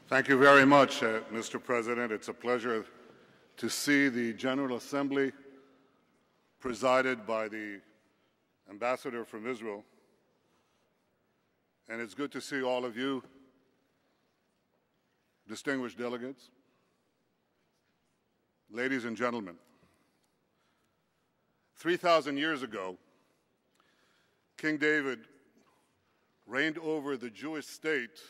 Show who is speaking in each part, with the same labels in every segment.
Speaker 1: Thank you very much, Mr. President. It's a pleasure to see the General Assembly presided by the Ambassador from Israel. And it's good to see all of you, distinguished delegates, ladies and gentlemen. 3,000 years ago, King David reigned over the Jewish state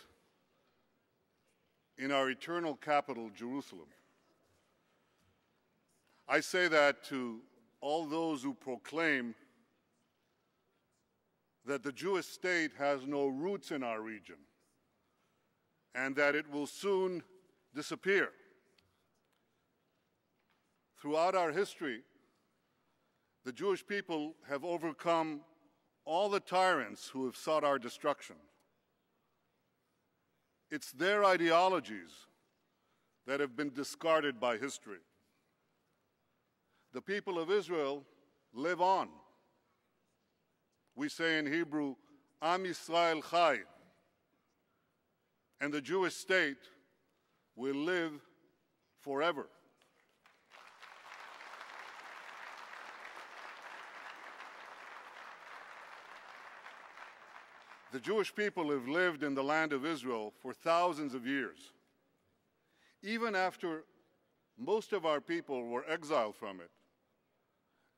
Speaker 1: in our eternal capital, Jerusalem. I say that to all those who proclaim that the Jewish state has no roots in our region and that it will soon disappear. Throughout our history, the Jewish people have overcome all the tyrants who have sought our destruction. It's their ideologies that have been discarded by history. The people of Israel live on. We say in Hebrew, Am Yisrael Chai, and the Jewish state will live forever. The Jewish people have lived in the land of Israel for thousands of years. Even after most of our people were exiled from it,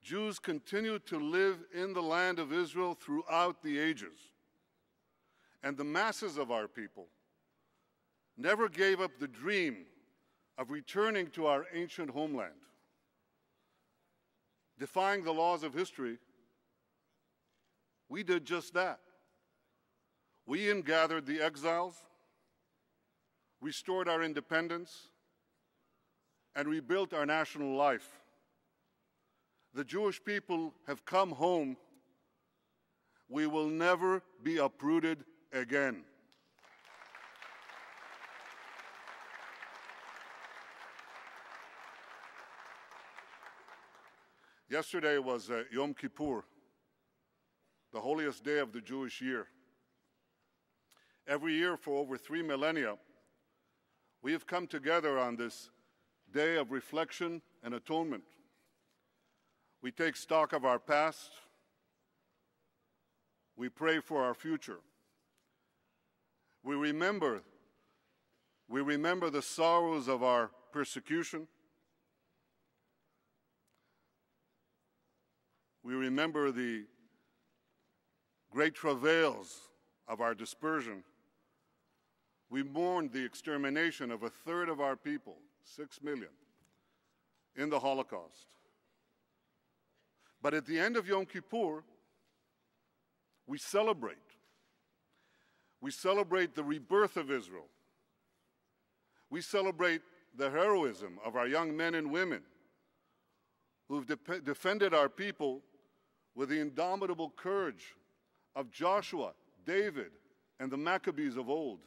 Speaker 1: Jews continued to live in the land of Israel throughout the ages. And the masses of our people never gave up the dream of returning to our ancient homeland. Defying the laws of history, we did just that. We ingathered the exiles, restored our independence, and rebuilt our national life. The Jewish people have come home. We will never be uprooted again. Yesterday was Yom Kippur, the holiest day of the Jewish year. Every year for over 3 millennia, we have come together on this day of reflection and atonement. We take stock of our past. We pray for our future. We remember the sorrows of our persecution. We remember the great travails of our dispersion. We mourned the extermination of a third of our people, 6 million, in the Holocaust. But at the end of Yom Kippur, we celebrate. We celebrate the rebirth of Israel. We celebrate the heroism of our young men and women who've defended our people with the indomitable courage of Joshua, David, and the Maccabees of old.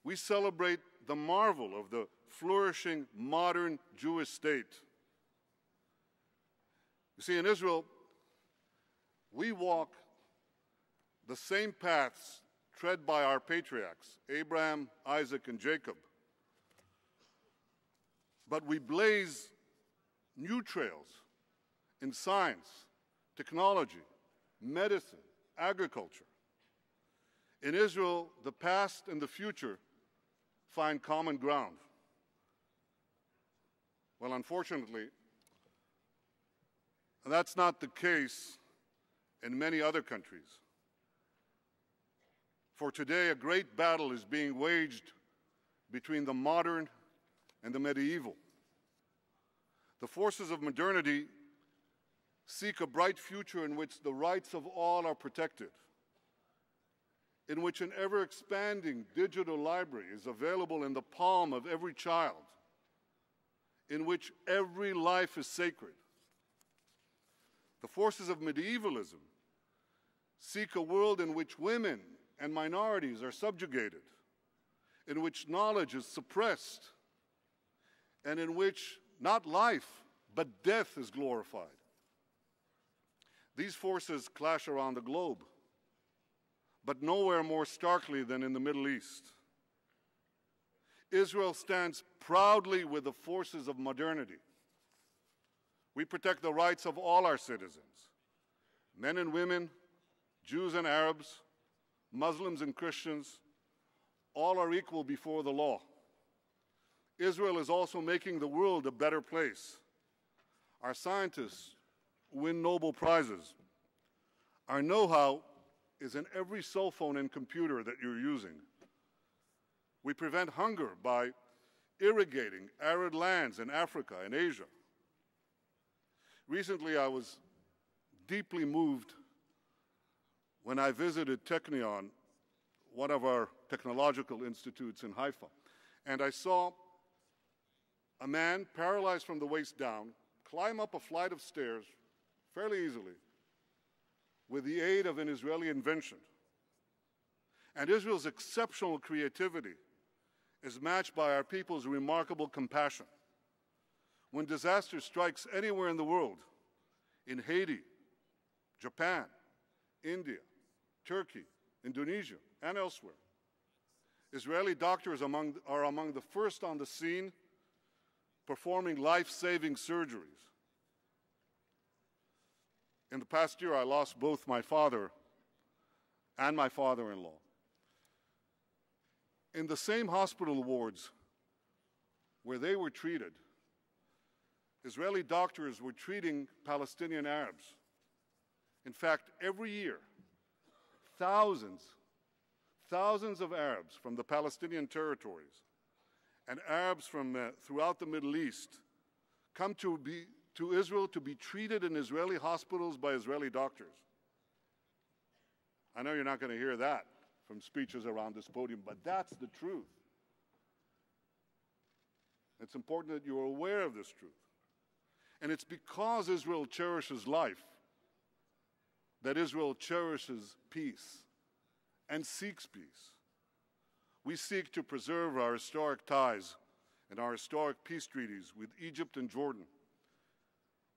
Speaker 1: We celebrate the marvel of the flourishing modern Jewish state. You see, in Israel, we walk the same paths tread by our patriarchs, Abraham, Isaac, and Jacob. But we blaze new trails in science, technology, medicine, agriculture. In Israel, the past and the future find common ground. Well, unfortunately, that's not the case in many other countries. For today, a great battle is being waged between the modern and the medieval. The forces of modernity seek a bright future in which the rights of all are protected, in which an ever-expanding digital library is available in the palm of every child, in which every life is sacred. The forces of medievalism seek a world in which women and minorities are subjugated, in which knowledge is suppressed, and in which not life, but death is glorified. These forces clash around the globe, but nowhere more starkly than in the Middle East. Israel stands proudly with the forces of modernity. We protect the rights of all our citizens, men and women, Jews and Arabs, Muslims and Christians. All are equal before the law. Israel is also making the world a better place. Our scientists win Nobel Prizes. Our know-how is in every cell phone and computer that you're using. We prevent hunger by irrigating arid lands in Africa and Asia. Recently, I was deeply moved when I visited Technion, one of our technological institutes in Haifa, and I saw a man paralyzed from the waist down climb up a flight of stairs fairly easily with the aid of an Israeli invention. And Israel's exceptional creativity is matched by our people's remarkable compassion. When disaster strikes anywhere in the world, in Haiti, Japan, India, Turkey, Indonesia, and elsewhere, Israeli doctors are among the first on the scene performing life-saving surgeries. In the past year, I lost both my father and my father-in-law. In the same hospital wards where they were treated, Israeli doctors were treating Palestinian Arabs. In fact, every year, thousands of Arabs from the Palestinian territories and Arabs from throughout the Middle East come to Israel to be treated in Israeli hospitals by Israeli doctors. I know you're not going to hear that from speeches around this podium, but that's the truth. It's important that you're aware of this truth. And it's because Israel cherishes life that Israel cherishes peace and seeks peace. We seek to preserve our historic ties and our historic peace treaties with Egypt and Jordan.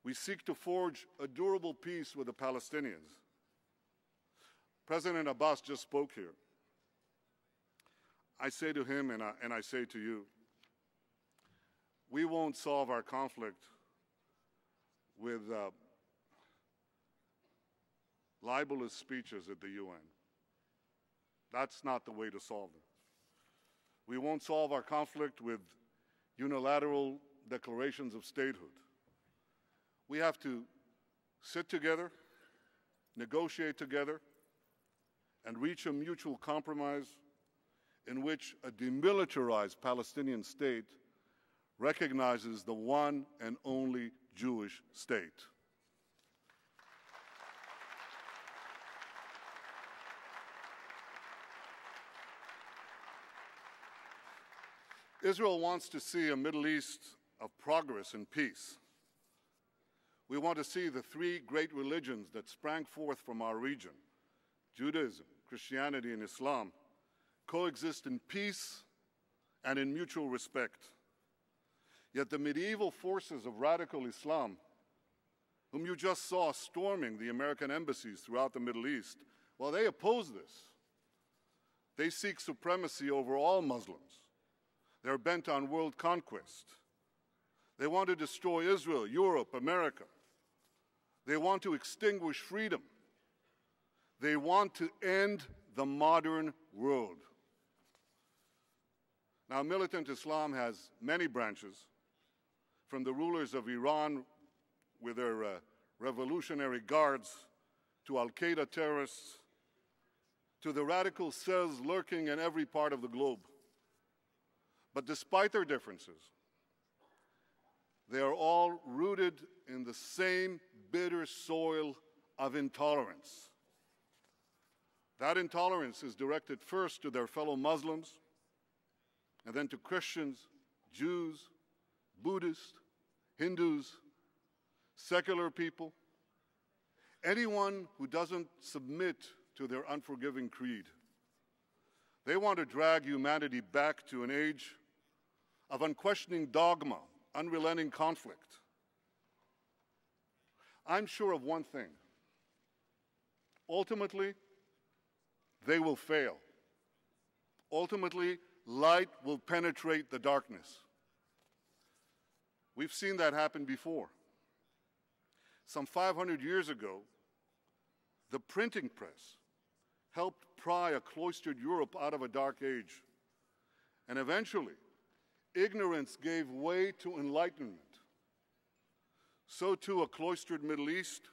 Speaker 1: We seek to forge a durable peace with the Palestinians. President Abbas just spoke here. I say to him and I say to you, we won't solve our conflict with libelous speeches at the UN. That's not the way to solve it. We won't solve our conflict with unilateral declarations of statehood. We have to sit together, negotiate together, and reach a mutual compromise in which a demilitarized Palestinian state recognizes the one and only Jewish state. Israel wants to see a Middle East of progress and peace. We want to see the three great religions that sprang forth from our region, Judaism, Christianity, and Islam, coexist in peace and in mutual respect. Yet the medieval forces of radical Islam, whom you just saw storming the American embassies throughout the Middle East, well, they oppose this. They seek supremacy over all Muslims. They're bent on world conquest. They want to destroy Israel, Europe, America. They want to extinguish freedom. They want to end the modern world. Now, militant Islam has many branches, from the rulers of Iran with their revolutionary guards, to Al-Qaeda terrorists, to the radical cells lurking in every part of the globe. But despite their differences, they are all rooted in the same bitter soil of intolerance. That intolerance is directed first to their fellow Muslims, and then to Christians, Jews, Buddhists, Hindus, secular people, anyone who doesn't submit to their unforgiving creed. They want to drag humanity back to an age of unquestioning dogma, unrelenting conflict. I'm sure of one thing. Ultimately, they will fail. Ultimately, light will penetrate the darkness. We've seen that happen before. Some 500 years ago, the printing press helped pry a cloistered Europe out of a dark age. And eventually, ignorance gave way to enlightenment. So too, a cloistered Middle East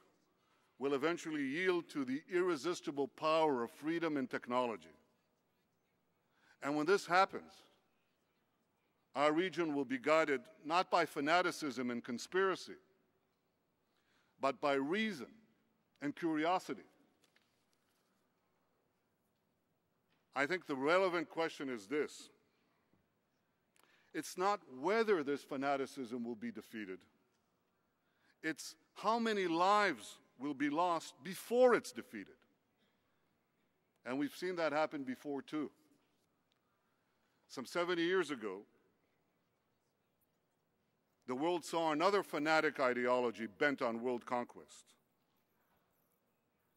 Speaker 1: will eventually yield to the irresistible power of freedom and technology. And when this happens, our region will be guided not by fanaticism and conspiracy, but by reason and curiosity. I think the relevant question is this. It's not whether this fanaticism will be defeated. It's how many lives will be lost before it's defeated. And we've seen that happen before too. Some 70 years ago, the world saw another fanatic ideology bent on world conquest.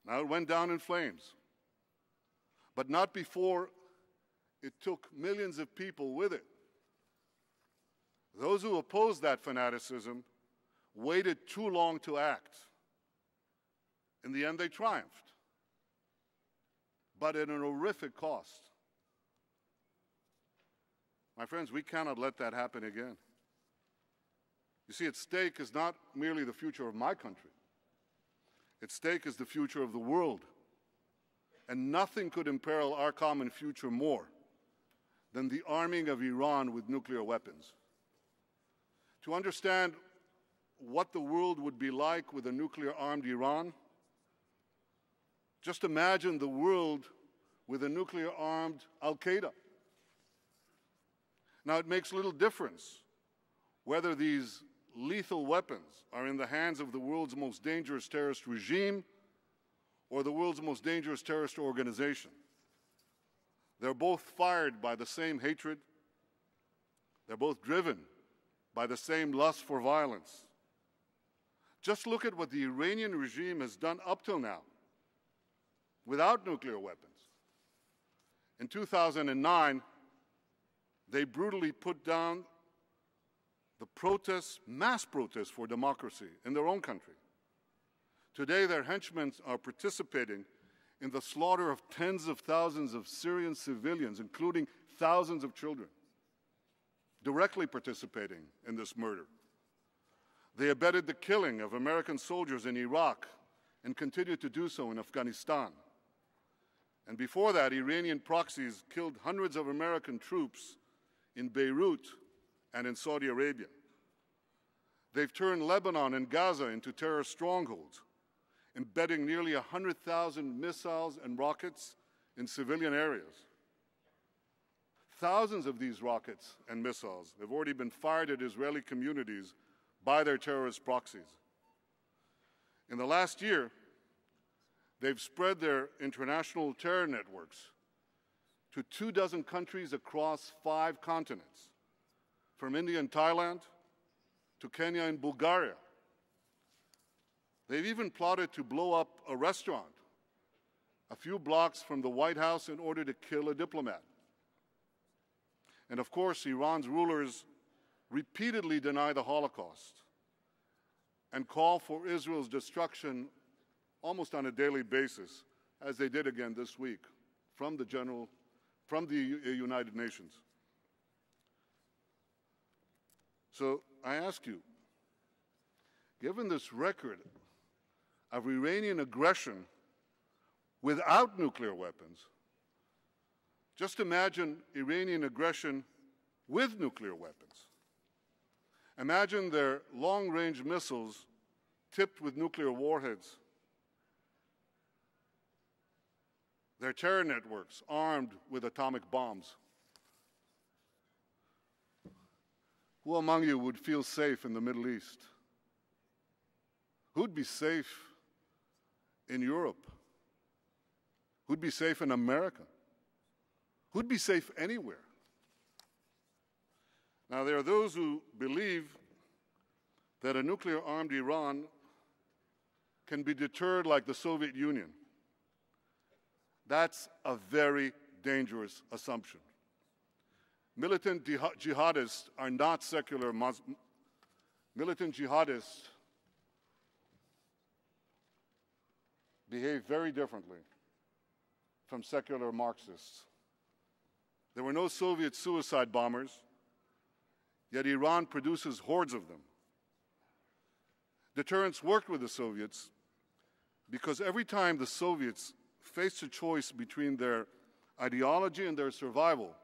Speaker 1: Now it went down in flames, but not before it took millions of people with it. Those who opposed that fanaticism waited too long to act. In the end, they triumphed, but at an horrific cost. My friends, we cannot let that happen again. You see, at stake is not merely the future of my country. At stake is the future of the world. And nothing could imperil our common future more than the arming of Iran with nuclear weapons. To understand what the world would be like with a nuclear-armed Iran, just imagine the world with a nuclear-armed Al-Qaeda. Now, it makes little difference whether these lethal weapons are in the hands of the world's most dangerous terrorist regime or the world's most dangerous terrorist organization. They're both fired by the same hatred. They're both driven by the same lust for violence. Just look at what the Iranian regime has done up till now without nuclear weapons. In 2009, they brutally put down the protests, mass protests for democracy in their own country. Today, their henchmen are participating in the slaughter of tens of thousands of Syrian civilians, including thousands of children, directly participating in this murder. They abetted the killing of American soldiers in Iraq and continue to do so in Afghanistan. And before that, Iranian proxies killed hundreds of American troops in Beirut and in Saudi Arabia. They've turned Lebanon and Gaza into terrorist strongholds, embedding nearly 100,000 missiles and rockets in civilian areas. Thousands of these rockets and missiles have already been fired at Israeli communities by their terrorist proxies. In the last year, they've spread their international terror networks to 24 countries across 5 continents, from India and Thailand to Kenya and Bulgaria. They've even plotted to blow up a restaurant a few blocks from the White House in order to kill a diplomat. And of course, Iran's rulers repeatedly deny the Holocaust and call for Israel's destruction almost on a daily basis, as they did again this week from the United Nations. So I ask you, given this record of Iranian aggression without nuclear weapons, just imagine Iranian aggression with nuclear weapons. Imagine their long-range missiles tipped with nuclear warheads, their terror networks armed with atomic bombs. Who among you would feel safe in the Middle East? Who'd be safe in Europe? Who'd be safe in America? Who'd be safe anywhere? Now, there are those who believe that a nuclear-armed Iran can be deterred like the Soviet Union. That's a very dangerous assumption. Militant jihadists are not secular Muslims. Militant jihadists behave very differently from secular Marxists. There were no Soviet suicide bombers, yet Iran produces hordes of them. Deterrence worked with the Soviets because every time the Soviets faced a choice between their ideology and their survival,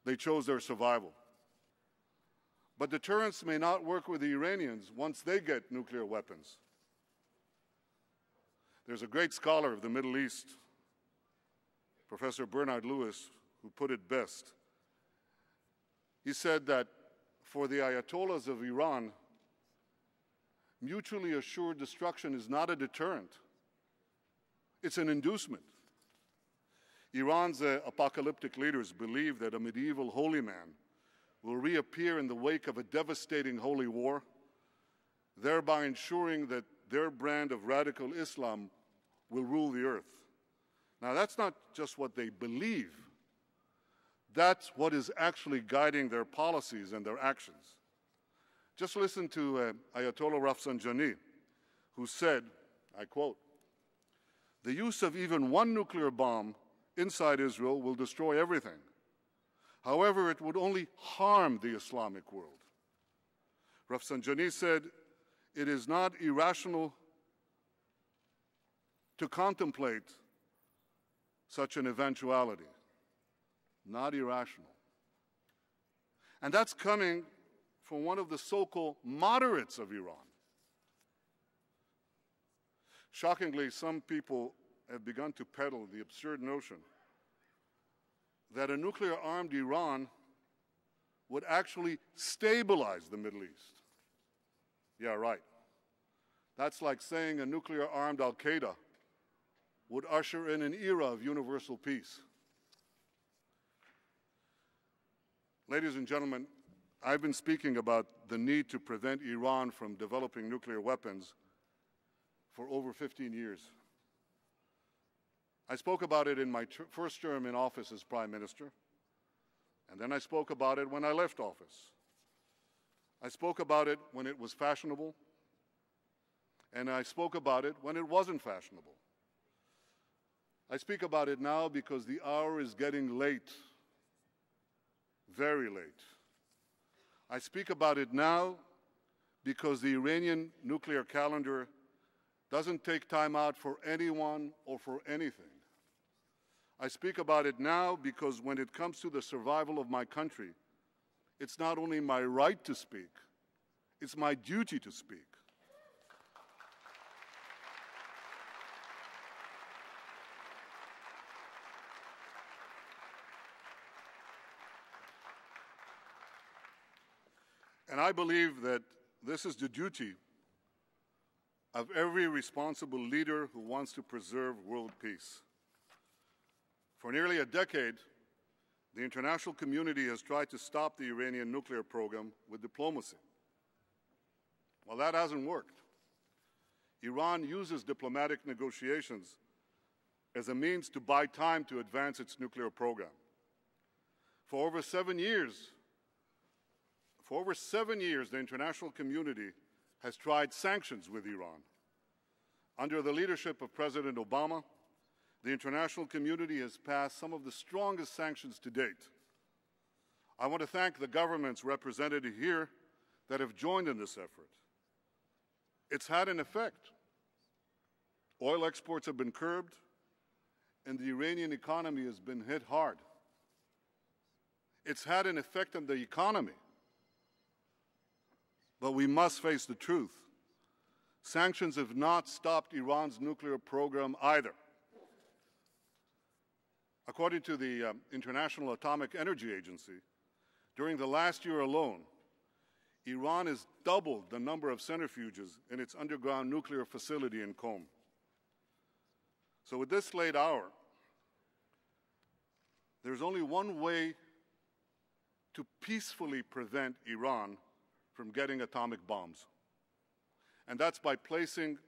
Speaker 1: they chose their survival. But deterrence may not work with the Iranians once they get nuclear weapons. There's a great scholar of the Middle East, Professor Bernard Lewis, who put it best. He said that for the Ayatollahs of Iran, mutually assured destruction is not a deterrent. It's an inducement. Iran's apocalyptic leaders believe that a medieval holy man will reappear in the wake of a devastating holy war, thereby ensuring that their brand of radical Islam will rule the earth. Now, that's not just what they believe. That's what is actually guiding their policies and their actions. Just listen to Ayatollah Rafsanjani, who said, I quote, "The use of even one nuclear bomb inside Israel will destroy everything. However, it would only harm the Islamic world." Rafsanjani said, "It is not irrational to contemplate such an eventuality." Not irrational. And that's coming from one of the so-called moderates of Iran. Shockingly, some people have begun to peddle the absurd notion that a nuclear-armed Iran would actually stabilize the Middle East. Yeah, right. That's like saying a nuclear-armed Al-Qaeda would usher in an era of universal peace. Ladies and gentlemen, I've been speaking about the need to prevent Iran from developing nuclear weapons for over 15 years. I spoke about it in my first term in office as Prime Minister, and then I spoke about it when I left office. I spoke about it when it was fashionable, and I spoke about it when it wasn't fashionable. I speak about it now because the hour is getting late, very late. I speak about it now because the Iranian nuclear calendar doesn't take time out for anyone or for anything. I speak about it now because when it comes to the survival of my country, it's not only my right to speak, it's my duty to speak. And I believe that this is the duty of every responsible leader who wants to preserve world peace. For nearly a decade, the international community has tried to stop the Iranian nuclear program with diplomacy. Well, that hasn't worked. Iran uses diplomatic negotiations as a means to buy time to advance its nuclear program. For over 7 years, the international community has tried sanctions with Iran. Under the leadership of President Obama, the international community has passed some of the strongest sanctions to date. I want to thank the governments represented here that have joined in this effort. It's had an effect. Oil exports have been curbed, and the Iranian economy has been hit hard. It's had an effect on the economy. But we must face the truth. Sanctions have not stopped Iran's nuclear program either. According to the International Atomic Energy Agency, during the last year alone, Iran has doubled the number of centrifuges in its underground nuclear facility in Qom. So at this late hour, there's only one way to peacefully prevent Iran from getting atomic bombs. And that's by placing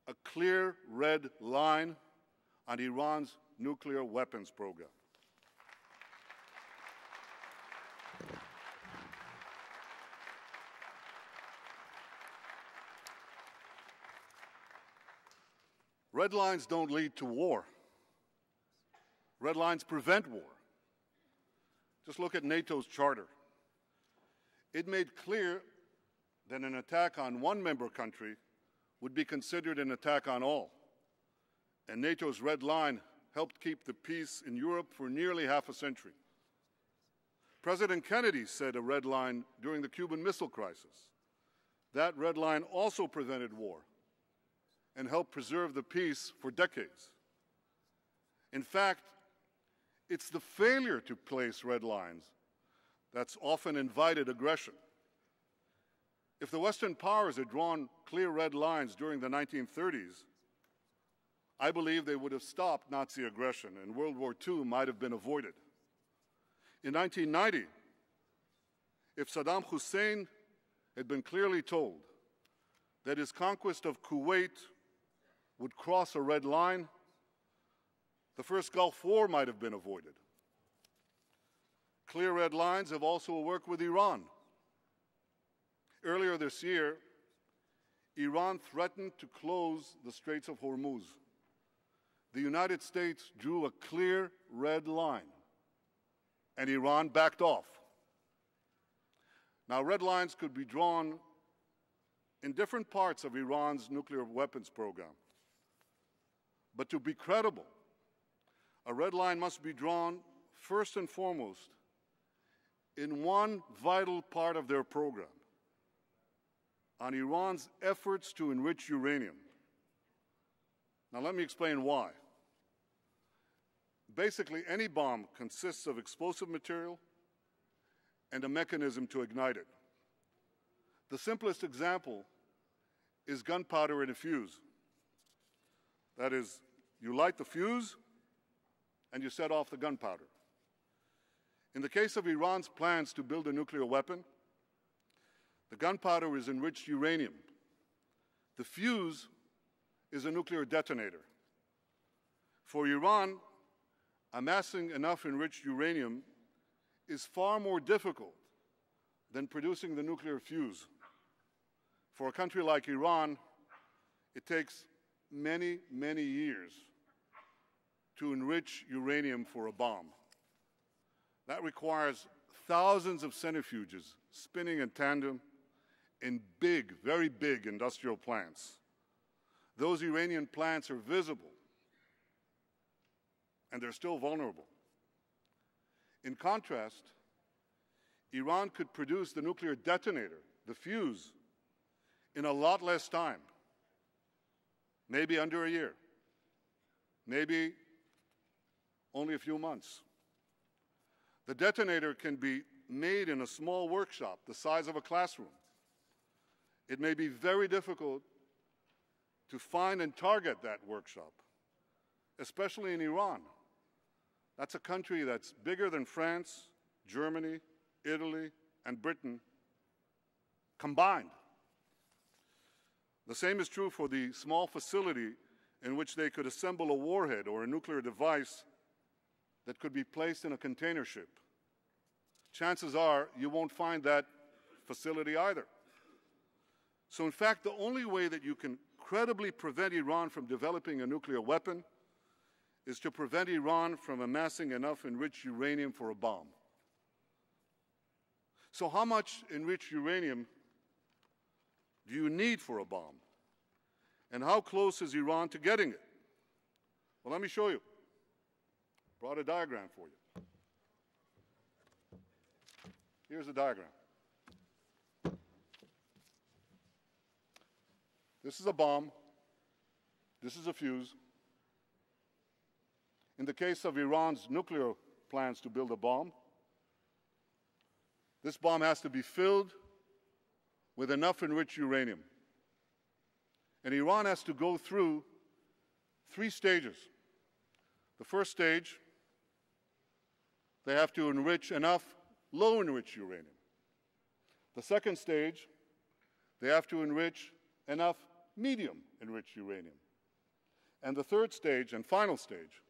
Speaker 1: a clear red line on Iran's nuclear weapons program. Red lines don't lead to war. Red lines prevent war. Just look at NATO's charter. It made clear that an attack on one member country would be considered an attack on all. And NATO's red line helped keep the peace in Europe for nearly half a century. President Kennedy set a red line during the Cuban Missile Crisis. That red line also prevented war and helped preserve the peace for decades. In fact, it's the failure to place red lines that's often invited aggression. If the Western powers had drawn clear red lines during the 1930s, I believe they would have stopped Nazi aggression and World War II might have been avoided. In 1990, if Saddam Hussein had been clearly told that his conquest of Kuwait would cross a red line, the first Gulf War might have been avoided. Clear red lines have also worked with Iran. Earlier this year, Iran threatened to close the Straits of Hormuz. The United States drew a clear red line, and Iran backed off. Now, red lines could be drawn in different parts of Iran's nuclear weapons program. But to be credible, a red line must be drawn first and foremost in one vital part of their program, on Iran's efforts to enrich uranium. Now let me explain why. Basically, any bomb consists of explosive material and a mechanism to ignite it. The simplest example is gunpowder in a fuse. That is, you light the fuse and you set off the gunpowder. In the case of Iran's plans to build a nuclear weapon, the gunpowder is enriched uranium. The fuse is a nuclear detonator. For Iran, amassing enough enriched uranium is far more difficult than producing the nuclear fuse. For a country like Iran, it takes many, many years to enrich uranium for a bomb. That requires thousands of centrifuges spinning in tandem in big, very big industrial plants. Those Iranian plants are visible, and they're still vulnerable. In contrast, Iran could produce the nuclear detonator, the fuse, in a lot less time, maybe under a year, maybe only a few months. The detonator can be made in a small workshop the size of a classroom. It may be very difficult to find and target that workshop, especially in Iran. That's a country that's bigger than France, Germany, Italy, and Britain combined. The same is true for the small facility in which they could assemble a warhead or a nuclear device that could be placed in a container ship. Chances are you won't find that facility either. So in fact, the only way that you can credibly prevent Iran from developing a nuclear weapon is to prevent Iran from amassing enough enriched uranium for a bomb. So how much enriched uranium do you need for a bomb? And how close is Iran to getting it? Well, let me show you. Brought a diagram for you. Here's a diagram. This is a bomb. This is a fuse. In the case of Iran's nuclear plans to build a bomb, this bomb has to be filled with enough enriched uranium. And Iran has to go through 3 stages. The first stage, they have to enrich enough low-enriched uranium. The second stage, they have to enrich enough medium-enriched uranium. And the third stage and final stage,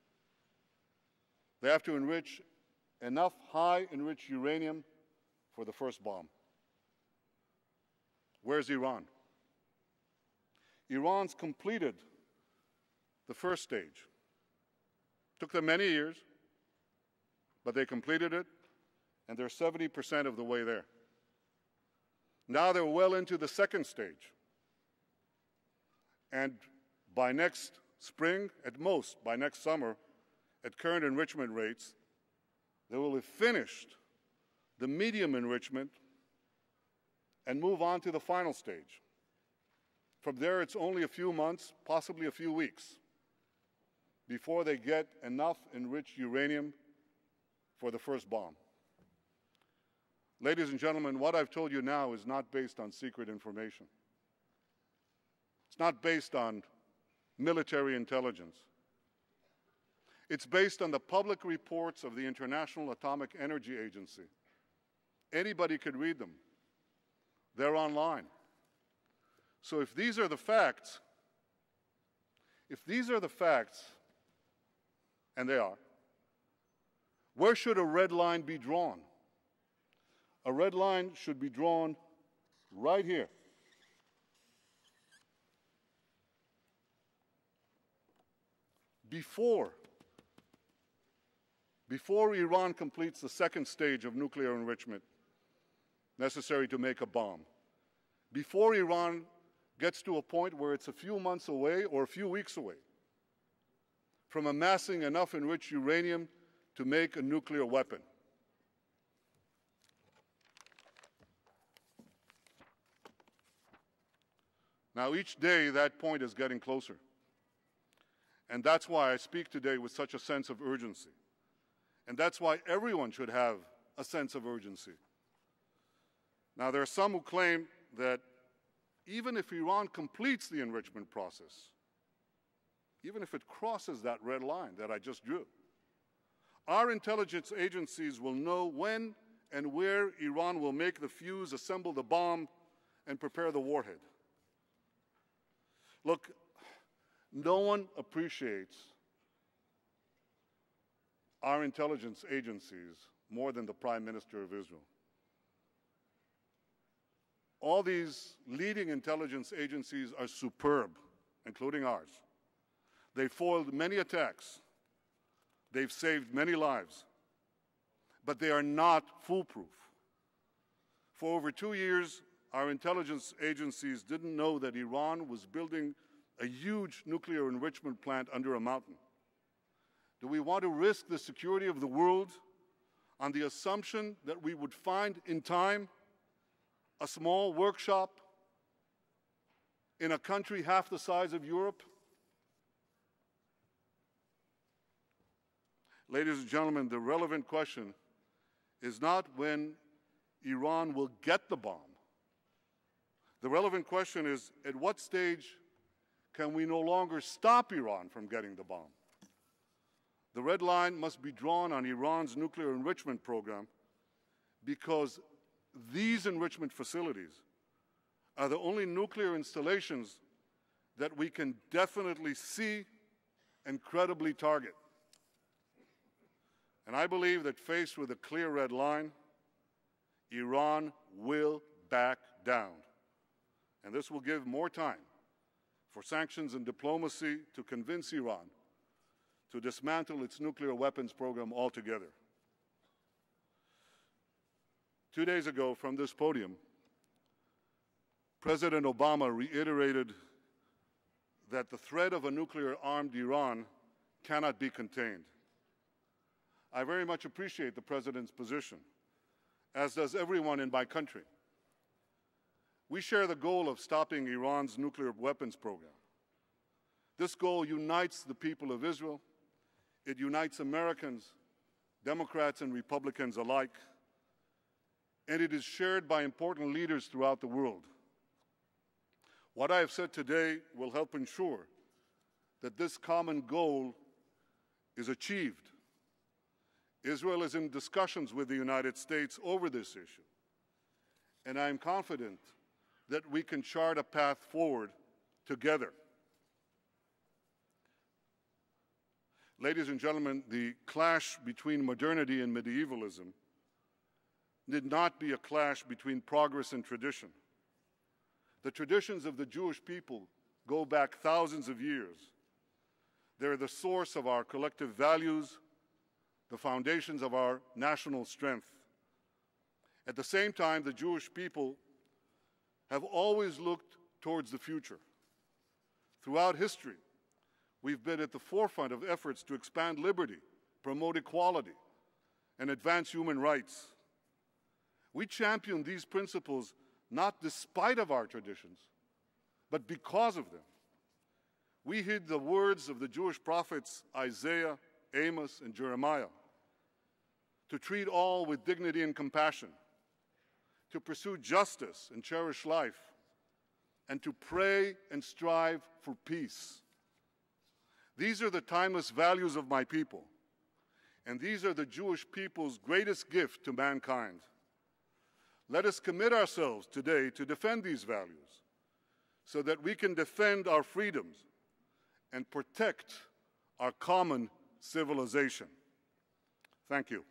Speaker 1: they have to enrich enough high-enriched uranium for the first bomb. Where's Iran? Iran's completed the first stage. Took them many years, but they completed it, and they're 70% of the way there. Now they're well into the second stage. And by next spring, at most, by next summer, at current enrichment rates, they will have finished the medium enrichment and move on to the final stage. From there, it's only a few months, possibly a few weeks, before they get enough enriched uranium for the first bomb. Ladies and gentlemen, what I've told you now is not based on secret information. It's not based on military intelligence. It's based on the public reports of the International Atomic Energy Agency. Anybody could read them. They're online. So if these are the facts, and they are, where should a red line be drawn? A red line should be drawn right here. Before Iran completes the second stage of nuclear enrichment necessary to make a bomb, before Iran gets to a point where it's a few months away or a few weeks away from amassing enough enriched uranium to make a nuclear weapon. Now, each day, that point is getting closer. And that's why I speak today with such a sense of urgency. And that's why everyone should have a sense of urgency. Now, there are some who claim that even if Iran completes the enrichment process, even if it crosses that red line that I just drew, our intelligence agencies will know when and where Iran will make the fuse, assemble the bomb, and prepare the warhead. Look, no one appreciates our intelligence agencies more than the Prime Minister of Israel. All these leading intelligence agencies are superb, including ours. They've foiled many attacks. They've saved many lives. But they are not foolproof. For over 2 years, our intelligence agencies didn't know that Iran was building a huge nuclear enrichment plant under a mountain. Do we want to risk the security of the world on the assumption that we would find in time a small workshop in a country half the size of Europe? Ladies and gentlemen, the relevant question is not when Iran will get the bomb. The relevant question is, at what stage can we no longer stop Iran from getting the bomb? The red line must be drawn on Iran's nuclear enrichment program, because these enrichment facilities are the only nuclear installations that we can definitely see and credibly target. And I believe that faced with a clear red line, Iran will back down. And this will give more time for sanctions and diplomacy to convince Iran to dismantle its nuclear weapons program altogether. 2 days ago, from this podium, President Obama reiterated that the threat of a nuclear-armed Iran cannot be contained. I very much appreciate the President's position, as does everyone in my country. We share the goal of stopping Iran's nuclear weapons program. This goal unites the people of Israel. It unites Americans, Democrats and Republicans alike. And it is shared by important leaders throughout the world. What I have said today will help ensure that this common goal is achieved. Israel is in discussions with the United States over this issue. And I am confident that we can chart a path forward together. Ladies and gentlemen, the clash between modernity and medievalism need not be a clash between progress and tradition. The traditions of the Jewish people go back thousands of years. They're the source of our collective values, the foundations of our national strength. At the same time, the Jewish people have always looked towards the future. Throughout history, we've been at the forefront of efforts to expand liberty, promote equality, and advance human rights. We champion these principles not despite of our traditions, but because of them. We heed the words of the Jewish prophets Isaiah, Amos, and Jeremiah to treat all with dignity and compassion, to pursue justice and cherish life, and to pray and strive for peace. These are the timeless values of my people, and these are the Jewish people's greatest gift to mankind. Let us commit ourselves today to defend these values so that we can defend our freedoms and protect our common civilization. Thank you.